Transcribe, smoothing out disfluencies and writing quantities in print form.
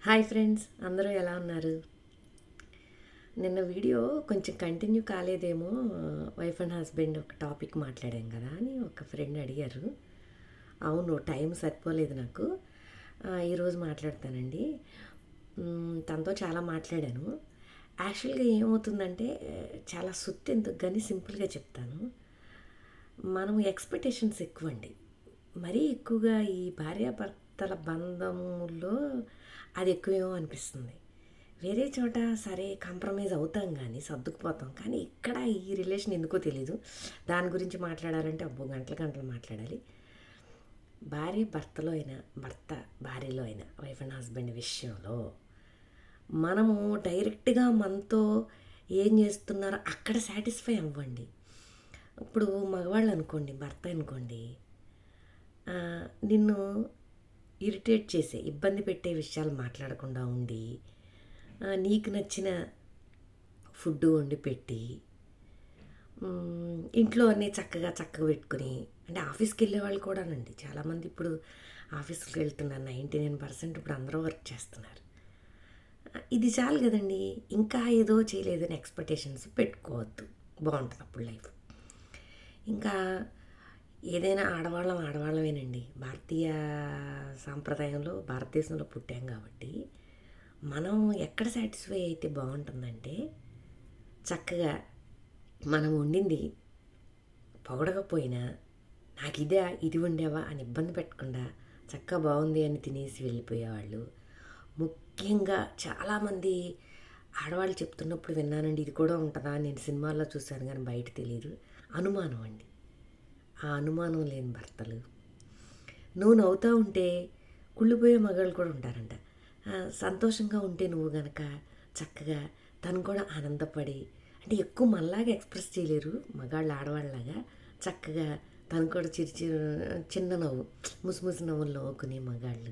Hi friends, అందరూ ఎలా ఉన్నారు? నిన్న వీడియో కొంచెం కంటిన్యూ కాలేదేమో. వైఫ్ అండ్ హస్బెండ్ ఒక టాపిక్ మాట్లాడాం కదా అని ఒక ఫ్రెండ్ అడిగారు. అవును, టైం సరిపోలేదు నాకు. ఈరోజు మాట్లాడతానండి. తనతో చాలా మాట్లాడాను. యాక్చువల్గా ఏమవుతుందంటే, చాలా సుత్తి ఎందుకు కానీ సింపుల్గా చెప్తాను. మనం ఎక్స్పెక్టేషన్స్ ఎక్కువండి. మరీ ఎక్కువగా ఈ భార్యాభర్తల బంధములో అది ఎక్కువేమో అనిపిస్తుంది. వేరే చోట సరే కాంప్రమైజ్ అవుతాం కానీ సర్దుకుపోతాం, కానీ ఇక్కడ ఈ రిలేషన్ ఎందుకో తెలీదు. దాని గురించి మాట్లాడాలంటే అబ్బో గంటలు గంటలు మాట్లాడాలి. భార్య భర్తలో అయినా, భర్త భార్యలో అయినా, వైఫ్ అండ్ హస్బెండ్ విషయంలో మనము డైరెక్ట్గా మనతో ఏం చేస్తున్నారో అక్కడ సాటిస్ఫై అవ్వండి. ఇప్పుడు మగవాళ్ళు అనుకోండి, భర్త అనుకోండి, నిన్ను ఇరిటేట్ చేసే, ఇబ్బంది పెట్టే విషయాలు మాట్లాడకుండా ఉండి, నీకు నచ్చిన ఫుడ్ వండి పెట్టి, ఇంట్లో అన్నీ చక్కగా చక్కగా పెట్టుకుని, అంటే ఆఫీస్కి వెళ్ళే వాళ్ళు కూడానండి చాలామంది ఇప్పుడు ఆఫీస్కి వెళ్తున్నారు. 99% ఇప్పుడు అందరూ వర్క్ చేస్తున్నారు. ఇది చాలు కదండి. ఇంకా ఏదో చేయలేదని ఎక్స్పెక్టేషన్స్ పెట్టుకోవద్దు. బాగుంటుంది అప్పుడు లైఫ్. ఇంకా ఏదైనా ఆడవాళ్ళమేనండి. భారతీయ సాంప్రదాయంలో భారతదేశంలో పుట్టాం కాబట్టి మనం ఎక్కడ సాటిస్ఫై అయితే బాగుంటుందంటే, చక్కగా మనం వండింది పొగడకపోయినా నాకు ఇది వండావా అని ఇబ్బంది పెట్టకుండా చక్కగా బాగుంది అని తినేసి వెళ్ళిపోయేవాళ్ళు. ముఖ్యంగా చాలామంది ఆడవాళ్ళు చెప్తున్నప్పుడు విన్నానండి, ఇది కూడా ఉంటుందా, నేను సినిమాల్లో చూశాను కానీ బయట తెలియదు, అనుమానం అండి. ఆ అనుమానం లేని భర్తలు, నువ్వు నవ్వుతూ ఉంటే కుళ్ళిపోయే మగాళ్ళు కూడా ఉంటారంట. సంతోషంగా ఉంటే నువ్వు గనక చక్కగా తను కూడా ఆనందపడి, అంటే ఎక్కువ మనలాగా ఎక్స్ప్రెస్ చేయలేరు మగాళ్ళు ఆడవాళ్ళలాగా, చక్కగా తను కూడా చిన్న నవ్వు, ముసిముసి నవ్వులు నవ్వుకునే మగాళ్ళు